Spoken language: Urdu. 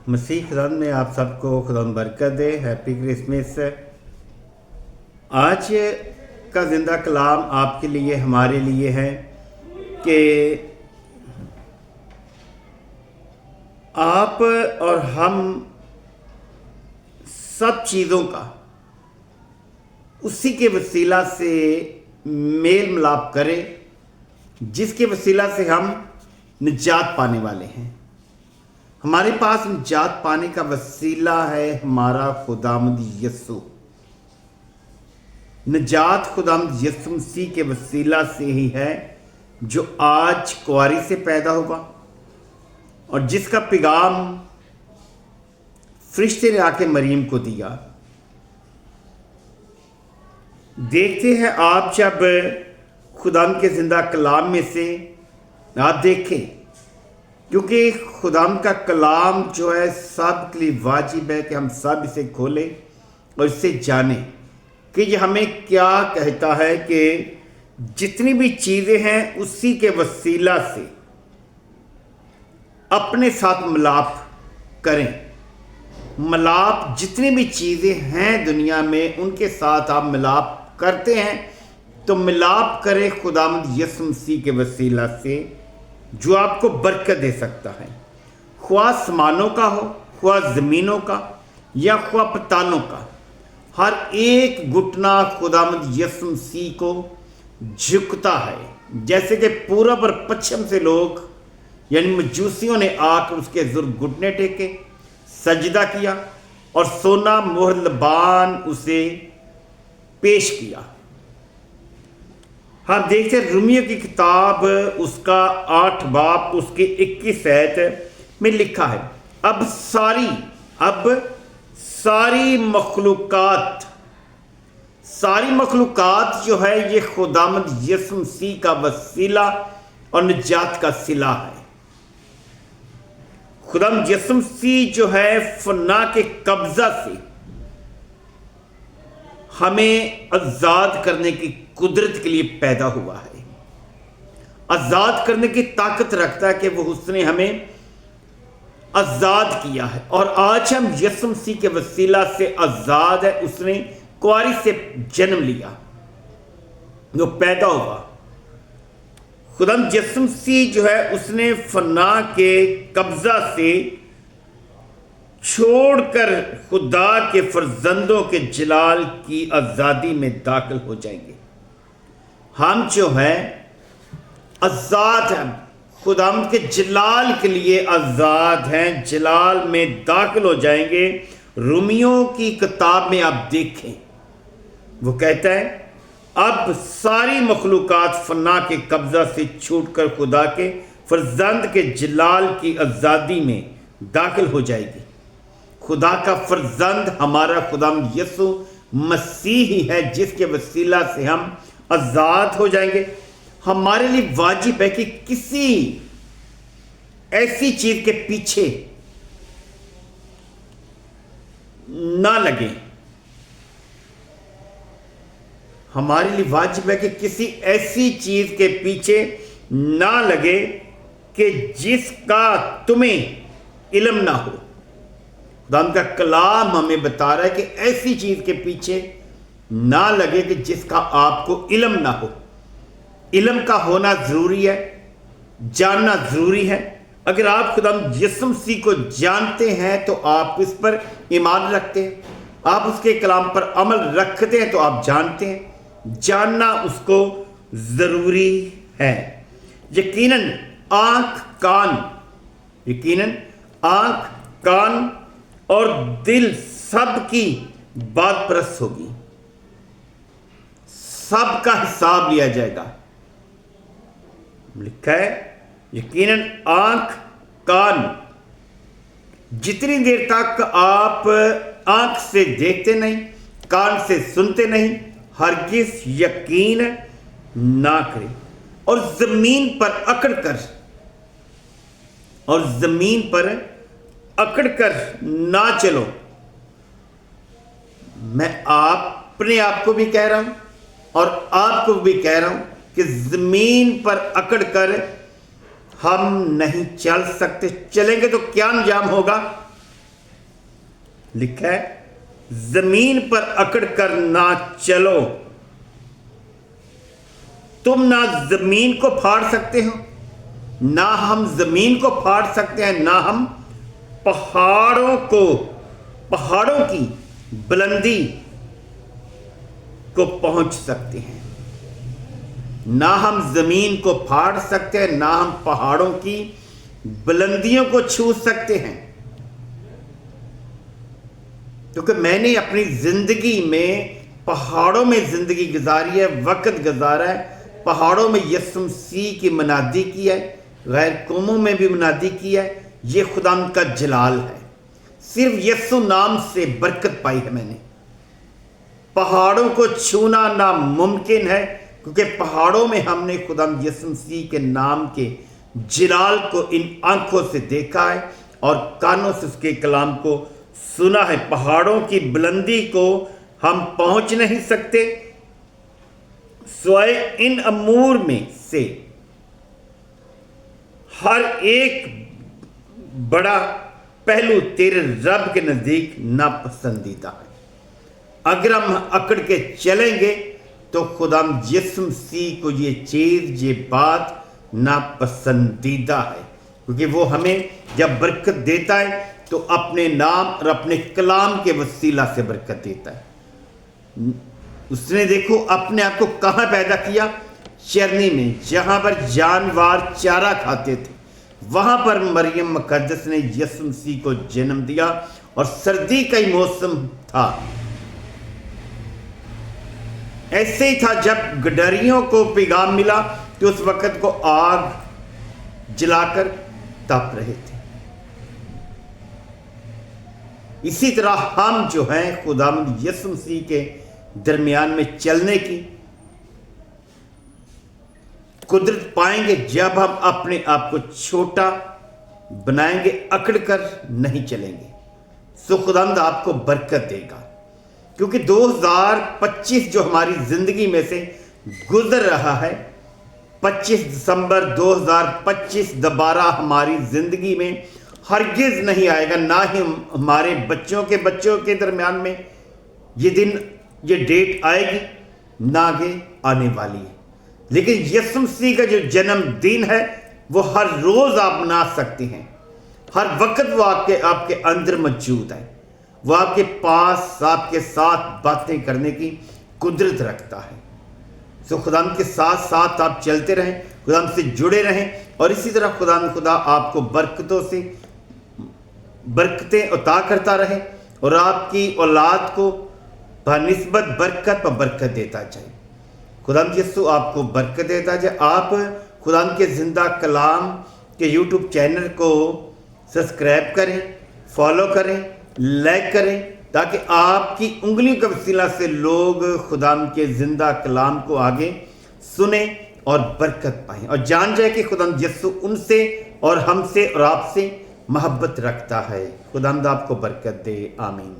مسیح خدا میں آپ سب کو خدا برکت دے. Happy Christmas. آج کا زندہ کلام آپ کے لیے ہمارے لیے ہے کہ آپ اور ہم سب چیزوں کا اسی کے وسیلہ سے میل ملاپ کریں جس کے وسیلہ سے ہم نجات پانے والے ہیں. ہمارے پاس نجات پانے کا وسیلہ ہے ہمارا خداوند یسوع. نجات خداوند یسوع مسیح کے وسیلہ سے ہی ہے جو آج کنواری سے پیدا ہوا اور جس کا پیغام فرشتے نے آ کے مریم کو دیا. دیکھتے ہیں آپ جب خداوند کے زندہ کلام میں سے آپ دیکھیں، کیونکہ خداوند کا کلام جو ہے سب کے لیے واجب ہے کہ ہم سب اسے کھولیں اور اس سے جانیں کہ یہ ہمیں کیا کہتا ہے کہ جتنی بھی چیزیں ہیں اسی کے وسیلہ سے اپنے ساتھ ملاپ کریں. ملاپ جتنی بھی چیزیں ہیں دنیا میں ان کے ساتھ آپ ملاپ کرتے ہیں تو ملاپ کریں خداوند یسوع مسیح کے وسیلہ سے جو آپ کو برکت دے سکتا ہے، خواہ آسمانوں کا ہو، خواہ زمینوں کا یا خواہ پتالوں کا. ہر ایک گھٹنا خداوند یسوع مسیح کو جھکتا ہے، جیسے کہ پورب اور پچھم سے لوگ یعنی مجوسیوں نے آ کر اس کے ظرف گھٹنے ٹیکے، سجدہ کیا اور سونا مہر لبان اسے پیش کیا. ہم دیکھتے ہیں رومیو کی کتاب اس کا 8 باب اس کے 21 آیت میں لکھا ہے، اب ساری مخلوقات جو ہے یہ خداوند یسوع مسیح کا وسیلہ اور نجات کا صلہ ہے. خداوند یسوع مسیح جو ہے فنا کے قبضہ سے ہمیں آزاد کرنے کی قدرت کے لیے پیدا ہوا ہے. آزاد کرنے کی طاقت رکھتا ہے کہ وہ اس نے ہمیں آزاد کیا ہے اور آج ہم یسوع مسیح کے وسیلہ سے آزاد ہے. اس نے کنواری سے جنم لیا، وہ پیدا ہوا. خداوند یسوع مسیح جو ہے اس نے فنا کے قبضہ سے چھوڑ کر خدا کے فرزندوں کے جلال کی آزادی میں داخل ہو جائیں گے. ہم جو ہیں آزاد ہیں، خداوند کے جلال کے لیے آزاد ہیں، جلال میں داخل ہو جائیں گے. رومیو کی کتاب میں آپ دیکھیں، وہ کہتا ہے اب ساری مخلوقات فنا کے قبضہ سے چھوٹ کر خدا کے فرزند کے جلال کی آزادی میں داخل ہو جائے گی. خدا کا فرزند ہمارا خداوند یسوع مسیح ہی ہے جس کے وسیلہ سے ہم آزاد ہو جائیں گے. ہمارے لیے واجب ہے کہ کسی ایسی چیز کے پیچھے نہ لگیں. ہمارے لیے واجب ہے کہ کسی ایسی چیز کے پیچھے نہ لگے کہ جس کا تمہیں علم نہ ہو. خداوند کا کلام ہمیں بتا رہا ہے کہ ایسی چیز کے پیچھے نہ لگے کہ جس کا آپ کو علم نہ ہو. علم کا ہونا ضروری ہے، جاننا ضروری ہے. اگر آپ خداوند یسوع مسیح کو جانتے ہیں تو آپ اس پر ایمان رکھتے ہیں، آپ اس کے کلام پر عمل رکھتے ہیں تو آپ جانتے ہیں. جاننا اس کو ضروری ہے. یقیناً آنکھ کان اور دل سب کی بات پرست ہوگی، سب کا حساب لیا جائے گا. لکھا ہے یقیناً آنکھ کان. جتنی دیر تک آپ آنکھ سے دیکھتے نہیں، کان سے سنتے نہیں، ہرگز یقین نہ کریں اور زمین پر اکڑ کر نہ چلو. میں اپنے آپ کو بھی کہہ رہا ہوں اور آپ کو بھی کہہ رہا ہوں کہ زمین پر اکڑ کر ہم نہیں چل سکتے. چلیں گے تو کیا انجام ہوگا؟ لکھا ہے زمین پر اکڑ کر نہ چلو، تم نہ زمین کو پھاڑ سکتے ہو، نہ ہم زمین کو پھاڑ سکتے ہیں، نہ ہم پہاڑوں کی بلندی کو پہنچ سکتے ہیں، نہ ہم زمین کو پھاڑ سکتے ہیں، نہ ہم پہاڑوں کی بلندیوں کو چھو سکتے ہیں۔ کیونکہ میں نے اپنی زندگی میں پہاڑوں میں زندگی گزاری ہے، وقت گزارا ہے، پہاڑوں میں یسوع مسیح کی منادی کی ہے، غیر قوموں میں بھی منادی کی ہے۔ یہ خدا کا جلال ہے، صرف یسوع نام سے برکت پائی ہے میں نے۔ پہاڑوں کو چھونا ناممکن ہے، کیونکہ پہاڑوں میں ہم نے خدا یسوع مسیح کے نام کے جلال کو ان آنکھوں سے دیکھا ہے اور کانوں سے اس کے کلام کو سنا ہے۔ پہاڑوں کی بلندی کو ہم پہنچ نہیں سکتے سوائے ان امور میں سے ہر ایک بڑا پہلو تیرے رب کے نزدیک ناپسندیدہ ہے۔ اگر ہم اکڑ کے چلیں گے تو خدا یسوع مسیح کو یہ بات ناپسندیدہ ہے، کیونکہ وہ ہمیں جب برکت دیتا ہے تو اپنے نام اور اپنے کلام کے وسیلہ سے برکت دیتا ہے۔ اس نے دیکھو اپنے آپ کو کہاں پیدا کیا؟ چرنی میں، جہاں پر جانور چارہ کھاتے تھے، وہاں پر مریم مقدس نے یسوع مسیح کو جنم دیا، اور سردی کا ہی موسم تھا۔ ایسے ہی تھا جب گڈریوں کو پیغام ملا تو اس وقت کو آگ جلا کر تپ رہے تھے۔ اسی طرح ہم جو ہیں خدا یسوع مسیح کے درمیان میں چلنے کی قدرت پائیں گے جب ہم اپنے آپ کو چھوٹا بنائیں گے، اکڑ کر نہیں چلیں گے۔ سو خداوند آپ کو برکت دے گا، کیونکہ 2025 جو ہماری زندگی میں سے گزر رہا ہے، 25 دسمبر 2025 دوبارہ ہماری زندگی میں ہرگز نہیں آئے گا، نہ ہی ہمارے بچوں کے درمیان میں یہ ڈیٹ آئے گی، نہ آگے آنے والی ہے۔ لیکن یسوع مسیح کا جو جنم دن ہے وہ ہر روز آپ منا سکتے ہیں، ہر وقت وہ آپ کے اندر موجود ہے، وہ آپ کے پاس آپ کے ساتھ باتیں کرنے کی قدرت رکھتا ہے۔ سو خدا کے ساتھ ساتھ آپ چلتے رہیں، خدا سے جڑے رہیں، اور اسی طرح خدا آپ کو برکتیں عطا کرتا رہے، اور آپ کی اولاد کو بنسبت برکت پر برکت دیتا جائے۔ خدا یسوع آپ کو برکت دیتا جائے۔ آپ خدا کے زندہ کلام کے یوٹیوب چینل کو سبسکرائب کریں، فالو کریں، لائک کریں، تاکہ آپ کی انگلیوں کے وسیلہ سے لوگ خدا کے زندہ کلام کو آگے سنیں اور برکت پائیں، اور جان جائے کہ خدا یسوع ان سے اور ہم سے اور آپ سے محبت رکھتا ہے۔ خدا آپ کو برکت دے، آمین۔